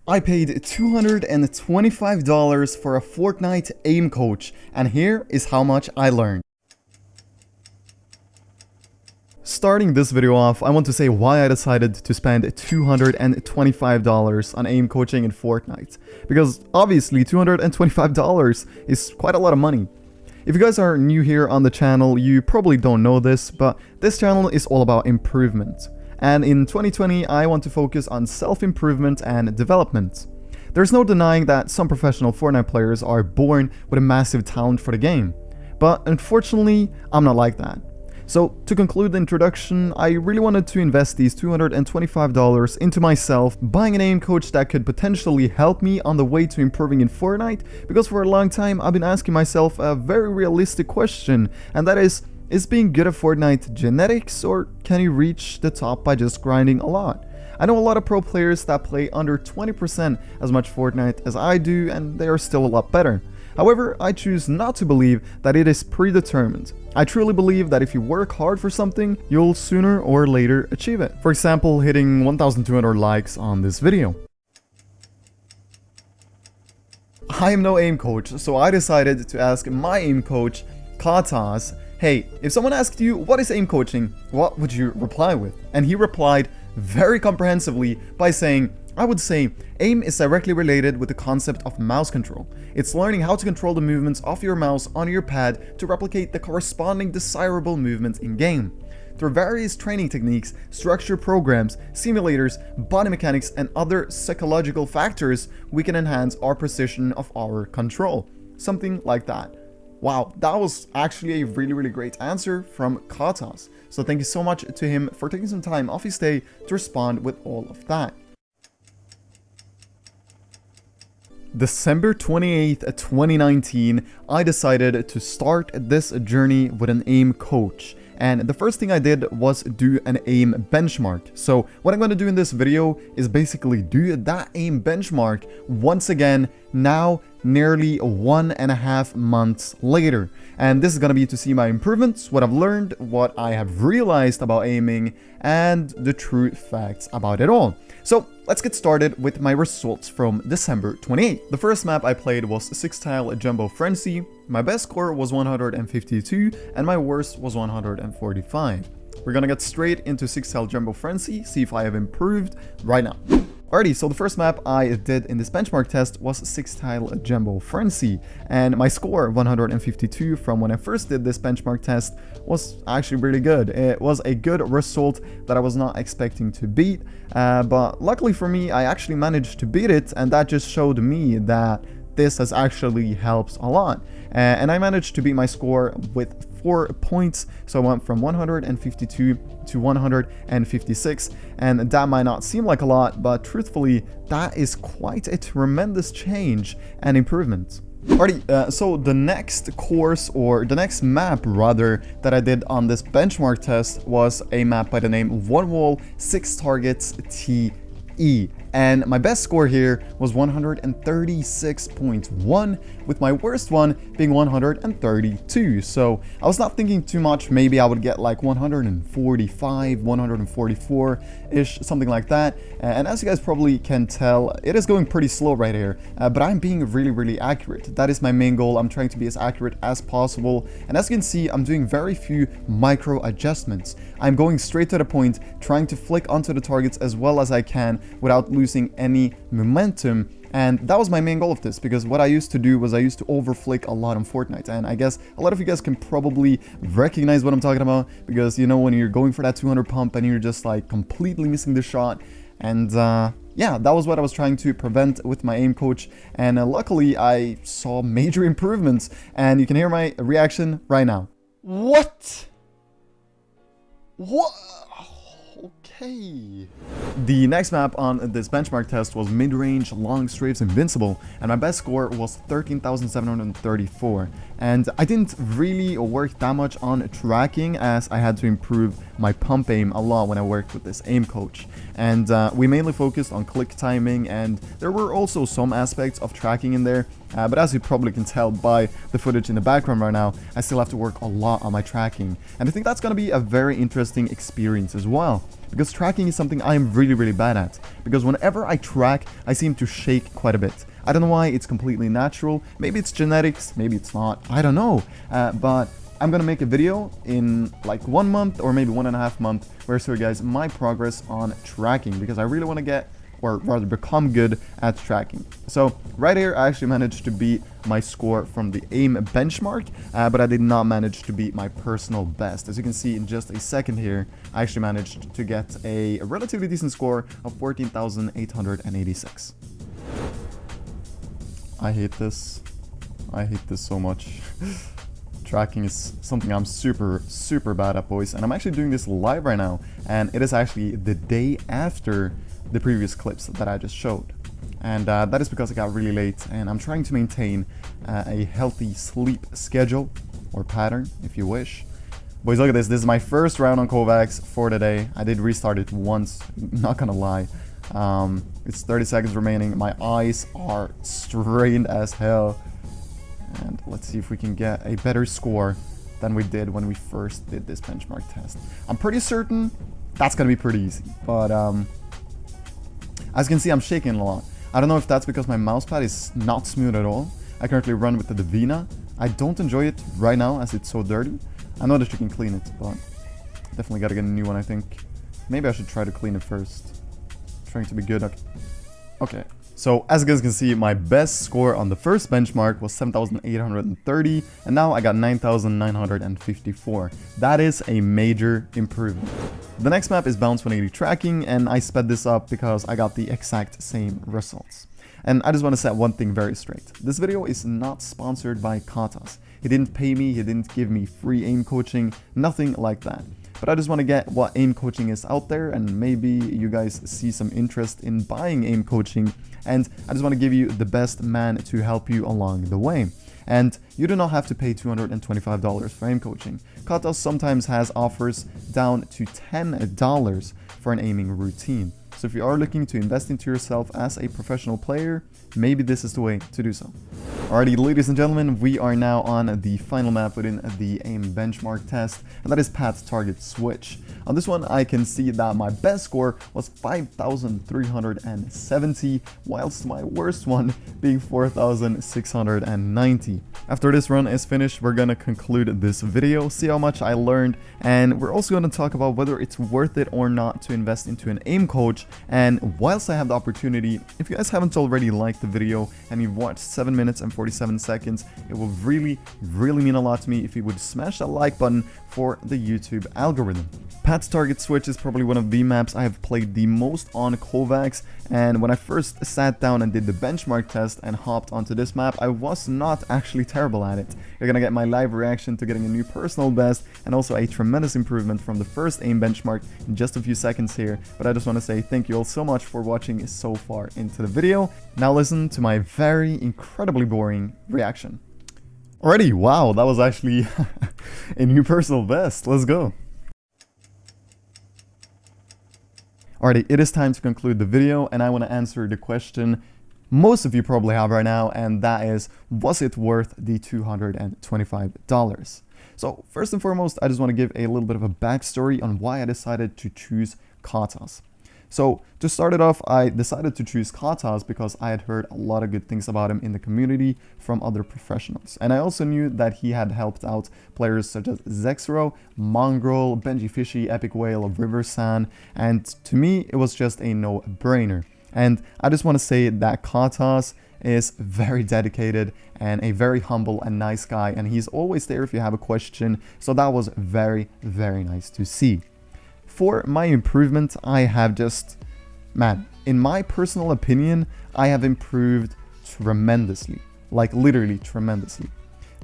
I paid $225 for a Fortnite aim coach, and here is how much I learned. Starting this video off, I want to say why I decided to spend $225 on aim coaching in Fortnite. Because obviously $225 is quite a lot of money. If you guys are new here on the channel, you probably don't know this, but this channel is all about improvement. And in 2020, I want to focus on self-improvement and development. There's no denying that some professional Fortnite players are born with a massive talent for the game. But unfortunately, I'm not like that. So to conclude the introduction, I really wanted to invest these $225 into myself, buying an aim coach that could potentially help me on the way to improving in Fortnite, because for a long time I've been asking myself a very realistic question, and that is being good at Fortnite genetics, or can you reach the top by just grinding a lot? I know a lot of pro players that play under 20% as much Fortnite as I do, and they are still a lot better. However, I choose not to believe that it is predetermined. I truly believe that if you work hard for something, you'll sooner or later achieve it. For example, hitting 1,200 likes on this video. I am no aim coach, so I decided to ask my aim coach, Kahtaz, hey, if someone asked you what is aim coaching, what would you reply with? And he replied very comprehensively by saying, I would say aim is directly related with the concept of mouse control. It's learning how to control the movements of your mouse on your pad to replicate the corresponding desirable movements in game. Through various training techniques, structured programs, simulators, body mechanics, and other psychological factors, we can enhance our precision of our control. Something like that. Wow, that was actually a really great answer from Kahtaz. So thank you so much to him for taking some time off his day to respond with all of that. December 28th, 2019, I decided to start this journey with an aim coach. And the first thing I did was do an aim benchmark. So what I'm going to do in this video is basically do that aim benchmark once again, now nearly 1.5 months later. And this is going to be to see my improvements, what I've learned, what I have realized about aiming, and the true facts about it all. So let's get started with my results from December 28th. The first map I played was 6-tile Jumbo Frenzy. My best score was 152 and my worst was 145. We're gonna get straight into 6-tile Jumbo Frenzy, see if I have improved right now. Alrighty, so the first map I did in this benchmark test was 6-tile Jumbo Frenzy, and my score 152 from when I first did this benchmark test was actually really good. It was a good result that I was not expecting to beat, but luckily for me I actually managed to beat it, and that just showed me that this has actually helped a lot. And I managed to beat my score with 4 points, so I went from 152 to 156, and that might not seem like a lot, but truthfully that is quite a tremendous change and improvement. Alrighty, so the next course, or the next map rather, that I did on this benchmark test was a map by the name One Wall 6 Targets TE. And my best score here was 136.1, with my worst one being 132. So I was not thinking too much. Maybe I would get like 145, 144-ish, something like that. And as you guys probably can tell, it is going pretty slow right here, but I'm being really accurate. That is my main goal. I'm trying to be as accurate as possible. And as you can see, I'm doing very few micro adjustments. I'm going straight to the point, trying to flick onto the targets as well as I can without losing any momentum. And that was my main goal of this, because what I used to do was I used to overflick a lot on Fortnite, and I guess a lot of you guys can probably recognize what I'm talking about, because you know when you're going for that 200 pump and you're just like completely missing the shot. And yeah, that was what I was trying to prevent with my aim coach, and luckily I saw major improvements, and you can hear my reaction right now. What? Okay. The next map on this benchmark test was mid-range long strafes invincible, and my best score was 13,734. And I didn't really work that much on tracking, as I had to improve my pump aim a lot when I worked with this aim coach. And we mainly focused on click timing, and there were also some aspects of tracking in there, But as you probably can tell by the footage in the background right now, I still have to work a lot on my tracking. And I think that's going to be a very interesting experience as well. Because tracking is something I am really, really bad at. Because whenever I track, I seem to shake quite a bit. I don't know why, it's completely natural. Maybe it's genetics, maybe it's not. I don't know. But I'm gonna make a video in like 1 month or maybe 1.5 months where I show you guys my progress on tracking, because I really want to get, or rather become good at tracking. So right here I actually managed to beat my score from the AIM benchmark, but I did not manage to beat my personal best. As you can see in just a second here, I actually managed to get a relatively decent score of 14,886. I hate this. I hate this so much. Tracking is something I'm super bad at, boys, and I'm actually doing this live right now, and it is actually the day after the previous clips that I just showed. And that is because I got really late, and I'm trying to maintain a healthy sleep schedule, or pattern if you wish. Boys, look at this. This is my first round on Kovacs for the day. I did restart it once, not gonna lie. It's 30 seconds remaining. My eyes are strained as hell. And let's see if we can get a better score than we did when we first did this benchmark test. I'm pretty certain that's gonna be pretty easy, but as you can see, I'm shaking a lot. I don't know if that's because my mousepad is not smooth at all. I currently run with the Divina. I don't enjoy it right now as it's so dirty. I know that you can clean it, but definitely gotta get a new one, I think. Maybe I should try to clean it first. Trying to be good. Okay. So as you guys can see, my best score on the first benchmark was 7,830, and now I got 9,954. That is a major improvement. The next map is Bounce 180 tracking, and I sped this up because I got the exact same results. And I just want to set one thing very straight. This video is not sponsored by Kahtaz. He didn't pay me, he didn't give me free aim coaching, nothing like that. But I just want to get what aim coaching is out there, and maybe you guys see some interest in buying aim coaching, and I just want to give you the best man to help you along the way. And you do not have to pay $225 for aim coaching. Kahtaz sometimes has offers down to $10 for an aiming routine. So if you are looking to invest into yourself as a professional player, maybe this is the way to do so. Alrighty, ladies and gentlemen, we are now on the final map within the AIM benchmark test, and that is Path Target Switch. On this one, I can see that my best score was 5,370, whilst my worst one being 4,690. After this run is finished, we're gonna conclude this video, see how much I learned, and we're also gonna talk about whether it's worth it or not to invest into an aim coach. And whilst I have the opportunity, if you guys haven't already liked the video and you've watched 7 minutes and 47 seconds, it will really mean a lot to me if you would smash that like button for the YouTube algorithm. Path Target Switch is probably one of the maps I have played the most on Kovacs, and when I first sat down and did the benchmark test and hopped onto this map, I was not actually terrible at it. You're gonna get my live reaction to getting a new personal best and also a tremendous improvement from the first aim benchmark in just a few seconds here, but I just want to say thank you all so much for watching so far into the video. Now listen to my very incredibly boring reaction. Alrighty, wow, that was actually a new personal best. Let's go. Alrighty, it is time to conclude the video, and I want to answer the question most of you probably have right now, and that is, was it worth the $225? So first and foremost, I just want to give a little bit of a backstory on why I decided to choose Kahtaz. So to start it off, I decided to choose Kahtaz because I had heard a lot of good things about him in the community from other professionals. And I also knew that he had helped out players such as Zexro, Mongrel, Benji Fishy, Epic Whale, Riversan, and to me, it was just a no-brainer. And I just want to say that Kahtaz is very dedicated and a very humble and nice guy, and he's always there if you have a question, so that was very nice to see. For my improvement, I have just, man, in my personal opinion, I have improved tremendously, like literally tremendously.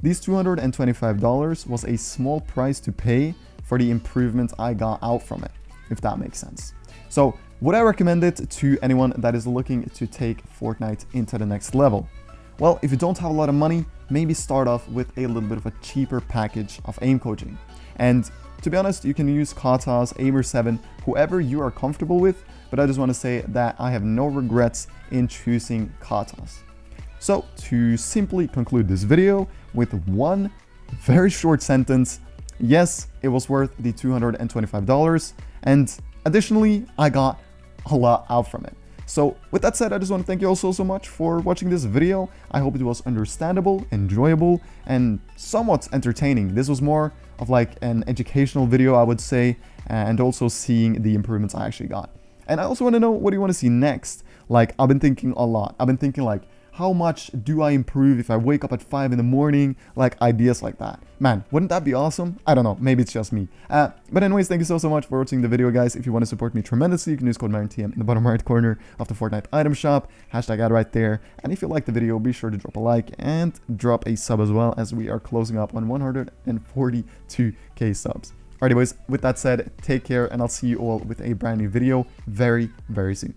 These $225 was a small price to pay for the improvement I got out from it, if that makes sense. So would I recommend it to anyone that is looking to take Fortnite into the next level? Well, if you don't have a lot of money, maybe start off with a little bit of a cheaper package of aim coaching. And to be honest, you can use Kahtaz, Aimer 7, whoever you are comfortable with, but I just want to say that I have no regrets in choosing Kahtaz. So to simply conclude this video with one very short sentence, yes, it was worth the $225, and additionally, I got a lot out from it. So with that said, I just want to thank you all so much for watching this video. I hope it was understandable, enjoyable, and somewhat entertaining. This was more of like an educational video, I would say, and also seeing the improvements I actually got. And I also want to know, what do you want to see next? Like, I've been thinking a lot. I've been thinking like, how much do I improve if I wake up at 5 in the morning? Like, ideas like that. Man, wouldn't that be awesome? I don't know, maybe it's just me. But anyways, thank you so much for watching the video, guys. If you want to support me tremendously, you can use code MarinTM in the bottom right corner of the Fortnite item shop. Hashtag ad right there. And if you like the video, be sure to drop a like and drop a sub as well, as we are closing up on 142k subs. Alrighty, boys, with that said, take care, and I'll see you all with a brand new video very, very soon.